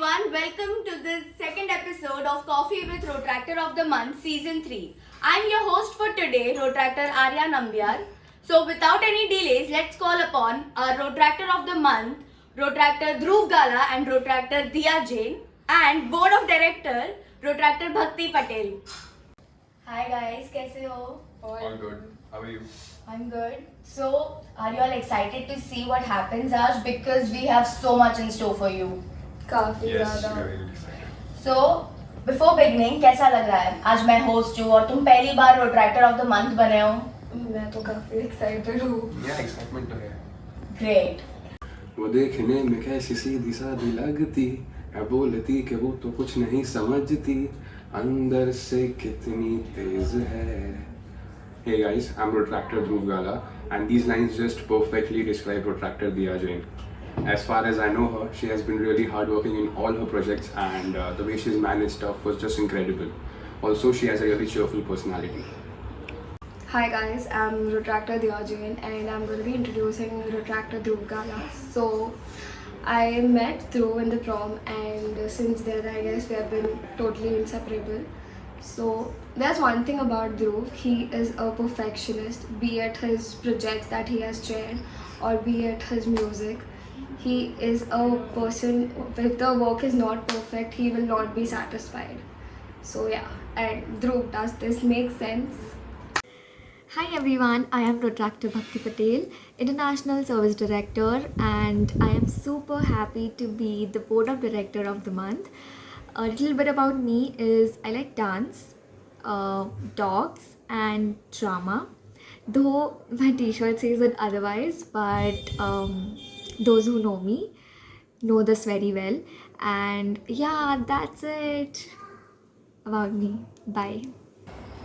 everyone, welcome to the second episode of Coffee with Rotractor of the Month Season 3. I'm your host for today, Rotractor Arya Nambiar. So without any delays, let's call upon our Rotractor of the Month, Rotractor Dhruv Gala and Rotractor Diya Jain, and Board of Director, Rotractor Bhakti Patel. Hi guys, kaise ho? All good. How are you? I'm good. So, are you all excited to see what happens, Ash? Because we have so much in store for you. काफी Yes, ज्यादा we are really excited. So, before beginning, कैसा लग रहा है? आज मैं host हूँ और तुम पहली बार रोट्रैक्टर ऑफ द मंथ बने हो. मैं तो काफी एक्साइटेड हूँ. Yeah, excitement तो है. Great. वो देखने में कैसी सीधी सादी लगती है, बोलती कि वो तो कुछ नहीं समझती, अंदर से कितनी तेज है. Hey guys, I'm Rotractor Dhruv Gala, and these lines just perfectly describe Rotractor Diya Jain. As far as I know her, she has been really hardworking in all her projects, and the way she's managed stuff was just incredible. Also, she has a really cheerful personality. Hi guys, I'm Rotractor Diya Jain and I'm going to be introducing Rotractor Dhruv Gala. So, I met Dhruv in the prom and since then I guess we have been totally inseparable. So, there's one thing about Dhruv, he is a perfectionist, be it his projects that he has chaired or be it his music. He is a person, if the work is not perfect, he will not be satisfied. So yeah, and Dhruv, does this make sense? Hi everyone, I am Rotractor Bhakti Patel, International Service Director, and I am super happy to be the Board of Director of the month. A little bit about me is I like dance, dogs, and drama. Though my t-shirt says it otherwise, but those who know me know this very well. And yeah, that's it about me. Bye.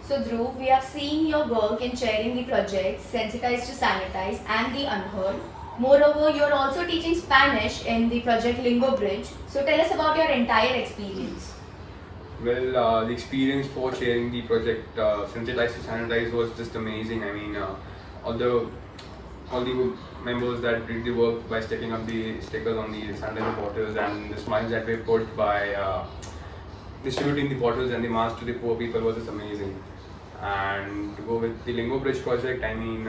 So, Dhruv, we have seen your work in chairing the projects Sensitize to Sanitize and The Unheard. Moreover, you are also teaching Spanish in the project Lingo Bridge. So, tell us about your entire experience. Well, the experience for chairing the project Sensitize to Sanitize was just amazing. I mean, all the members that did the work by sticking up the stickers on the sanitizer bottles and the smiles that were put by distributing the bottles and the masks to the poor people was just amazing. And to go with the Lingo Bridge project, I mean,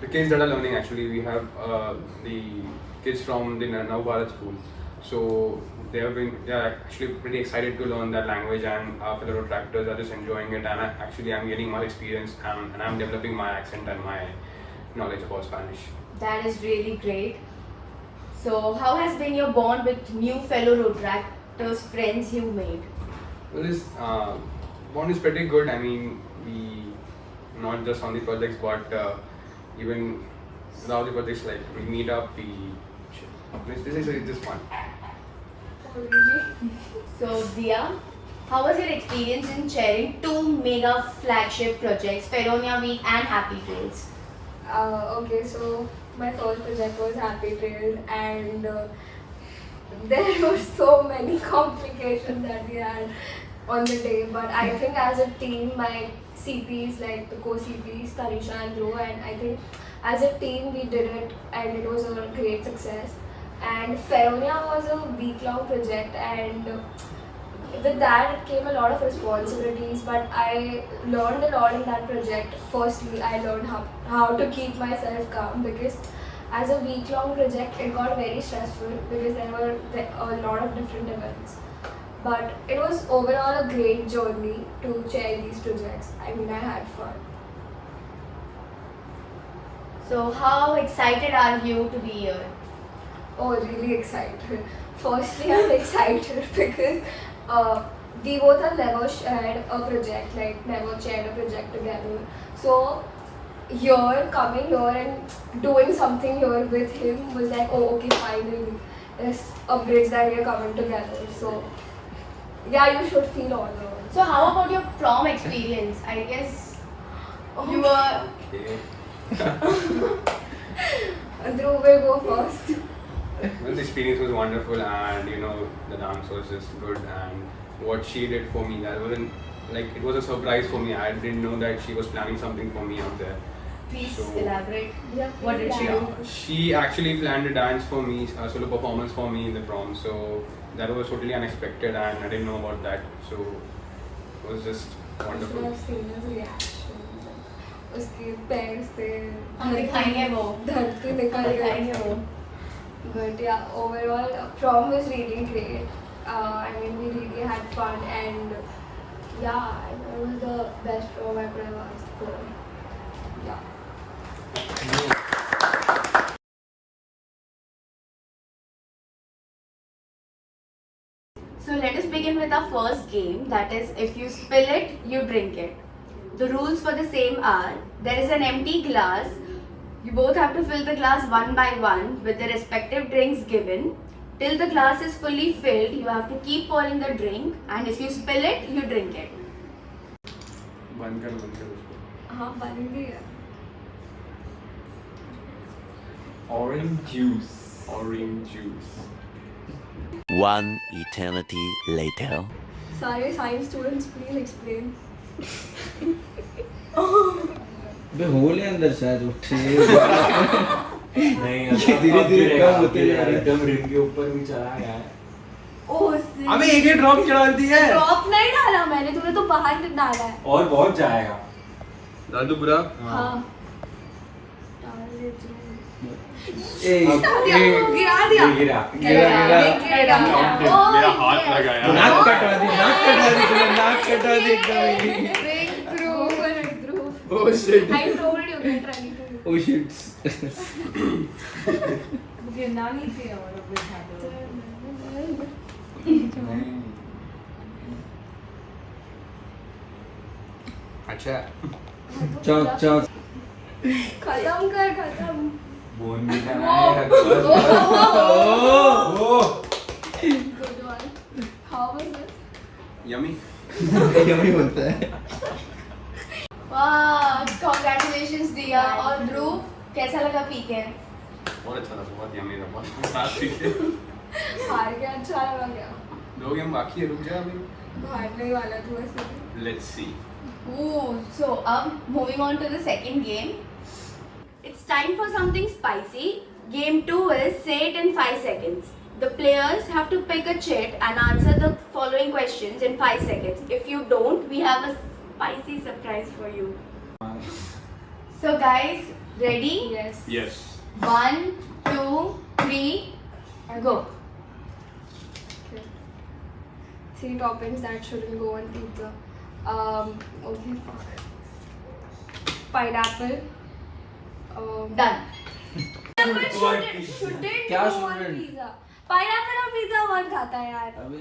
the kids that are learning, actually, we have the kids from the Nav Bharat school. So they are actually pretty excited to learn that language, and our fellow Rotractors are just enjoying it. And I'm getting more experience, and I'm developing my accent and my knowledge about Spanish. That is really great. So, how has been your bond with new fellow Rotractors friends you made? Well, this bond is pretty good. I mean, we not just on the projects, but even without the projects, like we meet up. This is just fun. So, Diya, how was your experience in chairing two mega flagship projects, Feronia Week and Happy Trails? Okay, so my first project was Happy Trails and there were so many complications that we had on the day, but I think as a team, my CPs, like the co-CPs, Tanisha and Dhruv, and I think as a team we did it and it was a great success. And Feronia was a week-long project and with that it came a lot of responsibilities, but I learned a lot in that project. Firstly, I learned how to keep myself calm because as a week-long project it got very stressful because there were a lot of different events. But it was overall a great journey to chair these projects. I mean, I had fun. So, how excited are you to be here? Oh, really excited. Firstly, I'm excited because we both have never shared a project, like never shared a project together. So coming here and doing something here with him was like, oh, okay, finally, there's a bridge that we're coming together. So yeah, you should feel honored. So, how about your prom experience? I guess you were. Okay. Dhruv will go first. Well, the experience was wonderful, and the dance was just good. And what she did for me, that wasn't like, it was a surprise for me. I didn't know that she was planning something for me out there. Please So- elaborate. Yeah, What did she yeah. do? She actually planned a dance for me, a solo performance for me in the prom. So that was totally unexpected, and I didn't know about that. So it was just You should wonderful. have seen his reaction. उसके पैर से हम दिखाएंगे वो. धरती निकल हम गई. दिखाएंगे वो. But yeah, overall, prom was really great. I mean, we really had fun, and yeah, it was the best prom I could have asked for. Yeah. So let us begin with our first game, that is, if you spill it, you drink it. The rules for the same are, there is an empty glass. You both have to fill the glass one by one with the respective drinks given. Till the glass is fully filled, you have to keep pouring the drink, and if you spill it, you drink it. बंद कर उसको. हाँ बन गया. Orange juice. Orange juice. One eternity later. सारे science students please explain. बे होल है अंदर शायद उठे नहीं ये धीरे-धीरे कम होते जा रहे हैं। एकदम रिम के ऊपर भी चला गया है. Oh, अबे एक ड्रॉप चढ़ा दी है ड्रॉप नहीं डाला मैंने, तूने तो बाहर डाला है. और बहुत जाएगा. दादू बुरा. हाँ. डाल देती हूँ. ए गिरा दिया. गिरा. गिरा. मेरा हाथ लगा यार. नाक कटवा दी तूने नाक कटवा दी एकदम Oh shit. I told you get ready to. Oh shit अच्छा. चौक चौक खत्म कर खत्म. बोन भी करना है. Good one. How was it? Yummy. यही होता है wow, congratulations Diya और ध्रुव, कैसा लगा पी के? बहुत अच्छा था, बहुत yummy था, बहुत मजा आई थी. हार के अच्छा लगा क्या? 2 गेम बाकी है, रुक जा अभी. हारने ही वाला तू ऐसे. Let's see. Ooh, so moving on to the second game. It's time for something spicy. Game 2 is say it in 5 seconds. The players have to pick a chit and answer the following questions in 5 seconds. If you don't, we have a spicy surprise for you. So guys, ready? Yes. Yes. 1, 2, 3, go. Okay. 3 toppings that shouldn't go on pizza. Okay, fuck. Pineapple. Done. Shouldn't क्या go on shouldn't? pizza. Pineapple और pizza कौन खाता है यार? अबे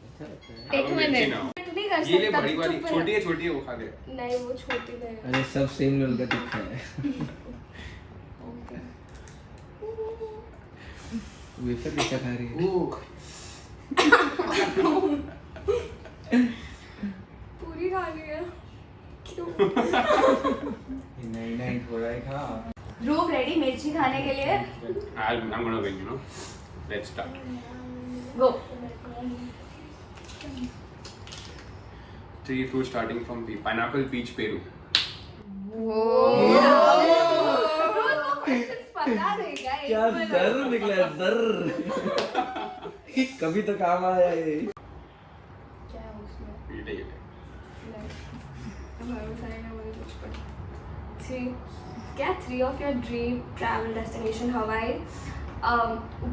अच्छा लगता है एक मिनट. तू नहीं कर ये ले सकता, बड़ी वाली, चुप छोटी रह. है, छोटी है, वो खा ले. नहीं वो छोटी नहीं है. अरे सब सेम लेवल का दिखता है Okay. वेफर कैसा खा रही है पूरी खा ली है. क्यों? नहीं नहीं थोड़ा ही खा. ध्रुव रेडी मिर्ची खाने के लिए? I'm gonna win, you know. Let's start. Go. 3 fruits starting from P. Pineapple, peach, peru. पता नहीं क्या क्या डर निकला डर कभी तो काम आया ये क्या है उसमें? ये ले, ये ले. हमारे सारे ना मुझे कुछ पता. 3 क्या 3 of your dream travel destination Hawaii,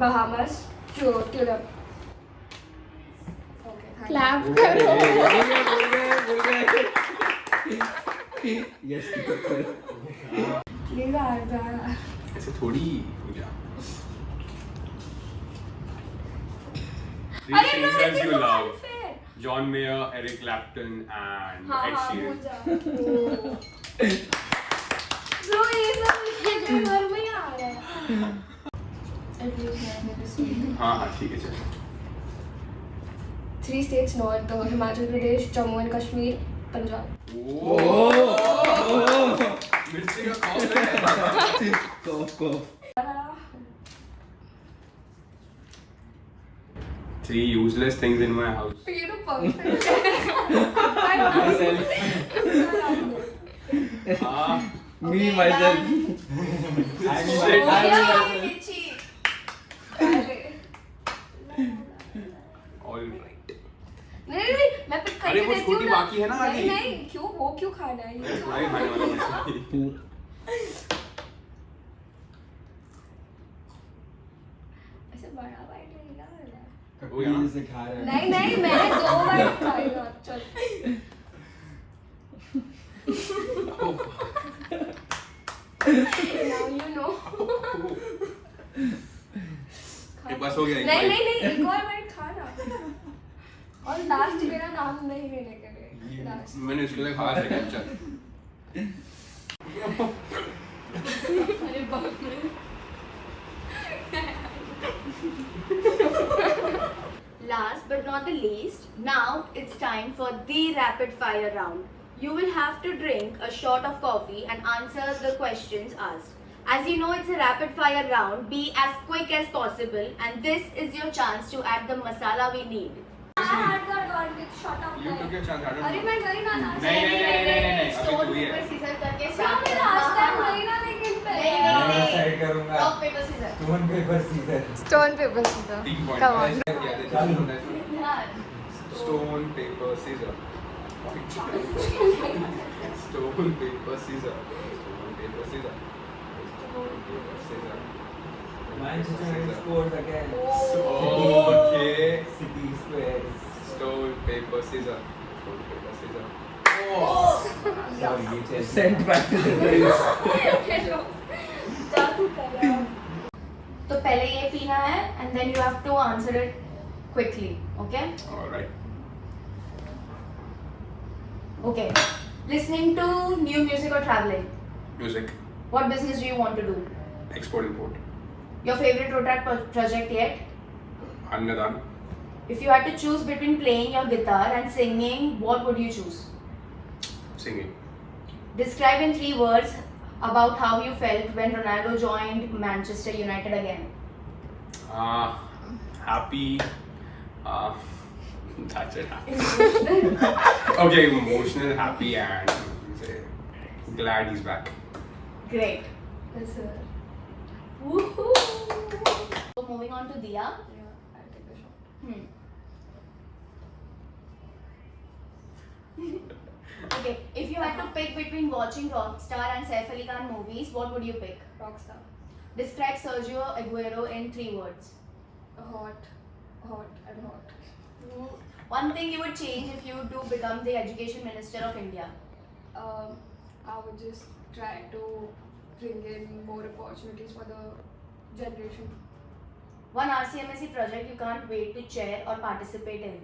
Bahamas, Tulip. Okay. Clap बोल गए यस Please आ जा. ऐसे थोड़ी हो जा. 3 अरे singers you love. unfair. John Mayer, Eric Clapton, and हाँ Ed हाँ हो Sheeran. जा. So ये सब इसके घर में ही आ रहा है. At least मैं मेरे स्टेट. हाँ हाँ ठीक है चल. 3 states north, Himachal Pradesh, Jammu and Kashmir, Punjab. मिर्ची का कॉफ है. कॉफ कॉफ 3 useless things in my house. ये तो perfect है. हाँ Me myself. I mean, Shit. Yeah, itchy. All right. नहीं मैं पिक अरे करके वो देती हूँ स्कूटी ना। बाकी है ना नहीं आधी। नहीं क्यों वो क्यों खाना है ये भाई खाने वाला है। ऐसे बड़ा बाइट लगेगा मेरा। कपिल से खा रहे हैं। नहीं नहीं मैंने 2 बाइट खाएगा चल now you know एक बस हो गया एक नहीं bite। नहीं नहीं एक और बाइट खाना और लास्ट मेरा नाम नहीं लेने के लिए लास्ट मैंने इसके लिए खाया सेकंड चल। अरे बाप रे Last but not the least, now it's time for the rapid fire round. You will have to drink a shot of coffee and answer the questions asked. As you know, it's a rapid fire round. Be as quick as possible, and this is your chance to add the masala we need. Shot out You took your chance. I don't अरे know. मैं गई ना last नहीं नहीं नहीं नहीं नहीं अभी Stone, तू ही paper, है। scissors करके क्या start मैं करना। लास्ट टाइम गई ना लेकिन नहीं, मैं नहीं, नहीं। डिसाइड करूंगा। Rock, paper, scissors. Stone paper scissors। Stone, paper, scissors. 3 point. Come on. ध्यान। Stone paper scissor. Stone paper scissor. Stone paper scissor. Stone paper scissor. Manchester United scored again. Okay. City squares. Stone paper scissor. Stone paper scissor. Sorry, ये चल। Sent back to the place. जादू कर रहा हूँ तो पहले ये पीना है and then you have to answer it quickly. Okay? All right. Okay. Listening to new music or traveling? Music. What business do you want to do? Export import. Your favorite Rotac project yet? Annadan. If you had to choose between playing your guitar and singing, what would you choose? Singing. Describe in 3 words about how you felt when Ronaldo joined Manchester United again. Happy. That's it. Okay, emotional, happy, and say, glad he's back. Great. Yes, sir. Woohoo! So moving on to Dia. Yeah, I'll take a shot. Hmm. Okay, if you had to pick between watching Rockstar and Saif Ali Khan movies, what would you pick? Rockstar. Describe Sergio Aguero in 3 words. Hot, hot, and hot. One thing you would change if you do become the Education Minister of India. I would just try to bring in more opportunities for the generation. One RCMSC project you can't wait to chair or participate in.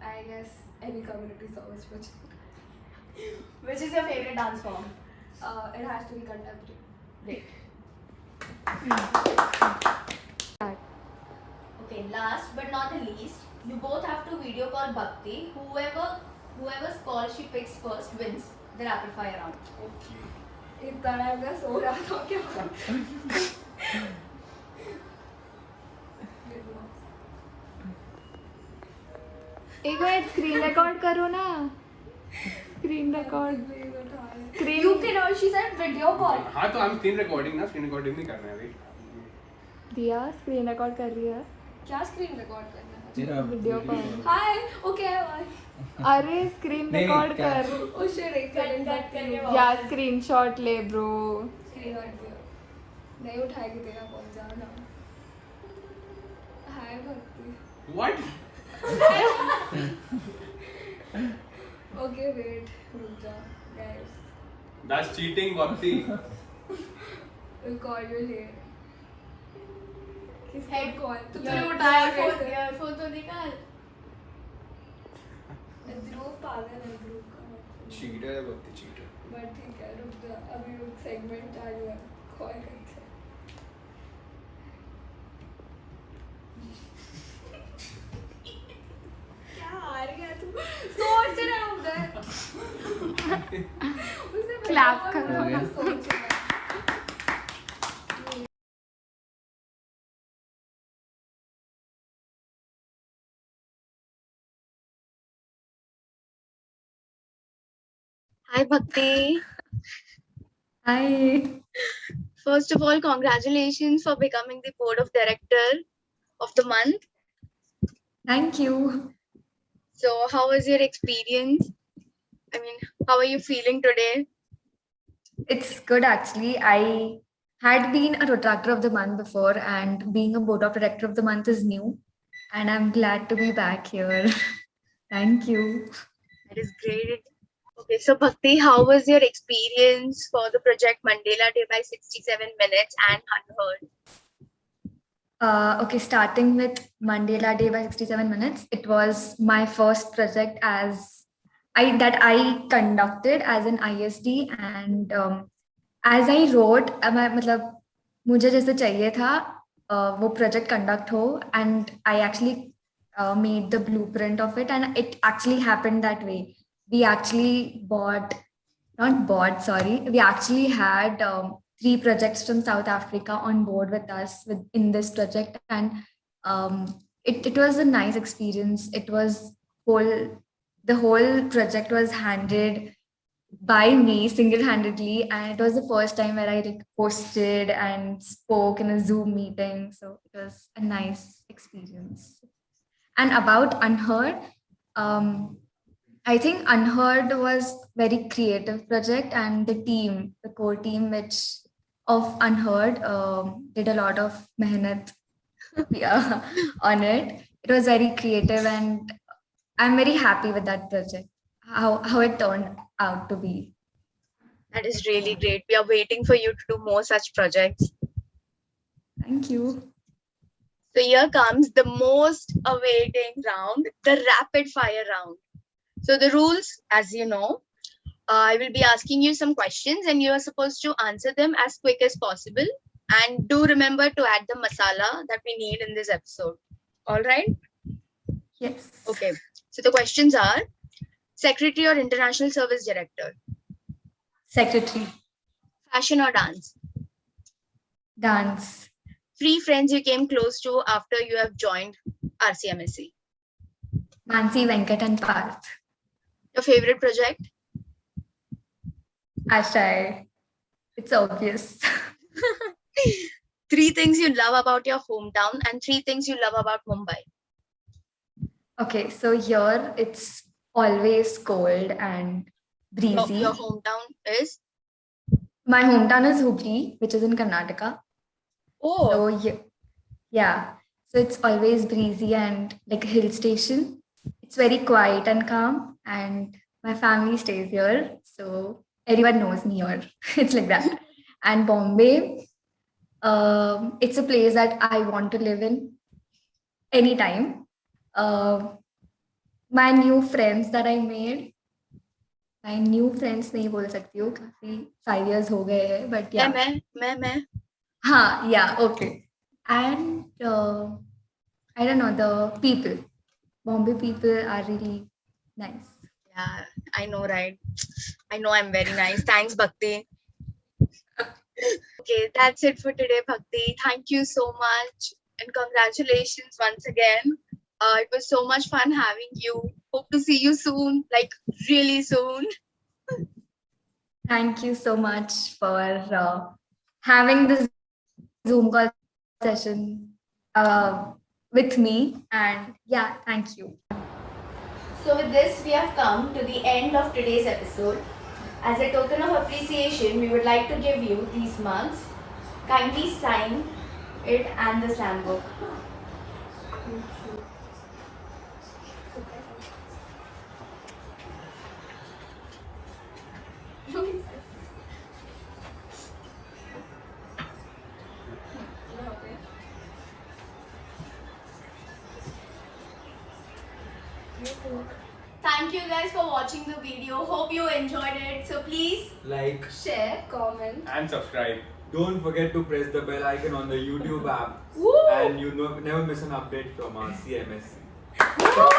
I guess any community service project. Which is your favorite dance form? It has to be contemporary. Great. Okay, last but not the least, you both have to video call Bhakti. Whoever's call she picks first wins the rapid fire round. इतना time मैं सो रहा था क्या? एक बार screen record करो ना screen record screen You can or she said video call. हाँ तो हम स्क्रीन रिकॉर्डिंग नहीं करना है अभी. दिया स्क्रीन रिकॉर्ड कर रही है क्या स्क्रीन रिकॉर्ड करना है? तेरा video call Hi, okay, bye. अरे स्क्रीन नहीं, रिकॉर्ड क्या? कर Oh shit, एक second कट करके back. वापस। या स्क्रीनशॉट ले ब्रो स्क्रीन हट गया. नहीं उठाएगी तेरा कॉल जाना. Hi भक्ति. What? Okay, wait. रुक जा, guys. That's cheating, Bhakti. We'll call you later. किसको Head call? तो तूने तूने उठाया कैसे? फोन ईयरफोन तो निकाल. ध्रुव पागल है ध्रुव का. Cheater है Bhakti, cheater. बट ठीक है रुक जा अभी रुक सेगमेंट चालू है कॉल करते हैं. क्या आ रही है तू सोच रहा हूँ उधर उसने Clap पहले करो। बोला सोच रहा है. Hi Bhakti. Hi. First of all, congratulations for becoming the board of director of the month. Thank you. So, how was your experience? I mean, how are you feeling today? It's good actually. I had been a Retractor of the Month before, and being a Board of Director of the Month is new. And I'm glad to be back here. Thank you. That is great. Okay, so Bhakti, how was your experience for the project Mandela Day by 67 Minutes and Unheard? Okay, starting with Mandela Day by 67 Minutes. It was my first project I conducted as an ISD, and as I wrote, मतलब मुझे जैसे चाहिए था वो project conduct हो, and I actually made the blueprint of it, and it actually happened that way. We actually we actually had 3 projects from South Africa on board with us in this project, and it was a nice experience. The whole project was handled by me single-handedly, and it was the first time where I like hosted and spoke in a Zoom meeting, so it was a nice experience. And about Unheard, um, I think Unheard was very creative project, and the core team which of Unheard did a lot of mehnat yeah, on it. It was very creative, and I'm very happy with that project. How it turned out to be. That is really great. We are waiting for you to do more such projects. Thank you. So here comes the most awaiting round, the rapid fire round. So the rules, as you know, I will be asking you some questions and you are supposed to answer them as quick as possible. And do remember to add the masala that we need in this episode. All right? Yes. Okay. So the questions are secretary or international service director, Secretary. fashion or dance, Dance. 3 friends you came close to after you have joined RCMSC, Mansi, Venkat, and Parth. your favorite project, Ashai. It's obvious. 3 things you love about your hometown and 3 things you love about Mumbai. Okay, so here it's always cold and breezy. Your hometown is? My hometown is Hubli, which is in Karnataka. Oh, So yeah, so it's always breezy and like a hill station. It's very quiet and calm, and my family stays here, so everyone knows me here. It's like that. And Bombay, it's a place that I want to live in anytime. My new friends that I made, my new friends नहीं बोल सकती हूँ, काफी 5 years हो गए हैं, but yeah. मैं. हाँ, yeah, okay. And I don't know, the people. Bombay people are really nice. Yeah, I know, right? I know I'm very nice. Thanks, Bhakti. Okay, that's it for today, Bhakti. Thank you so much and congratulations once again. It was so much fun having you. Hope to see you soon, like really soon. Thank you so much for having this Zoom call session with me. And yeah, thank you. So with this, we have come to the end of today's episode. As a token of appreciation, we would like to give you these mugs. Kindly sign it and the slam book. Thank you guys for watching the video. Hope you enjoyed it. So please Like, Share, comment. And subscribe. don't forget to press the bell icon on the YouTube app. And you never miss an update from our CMSC.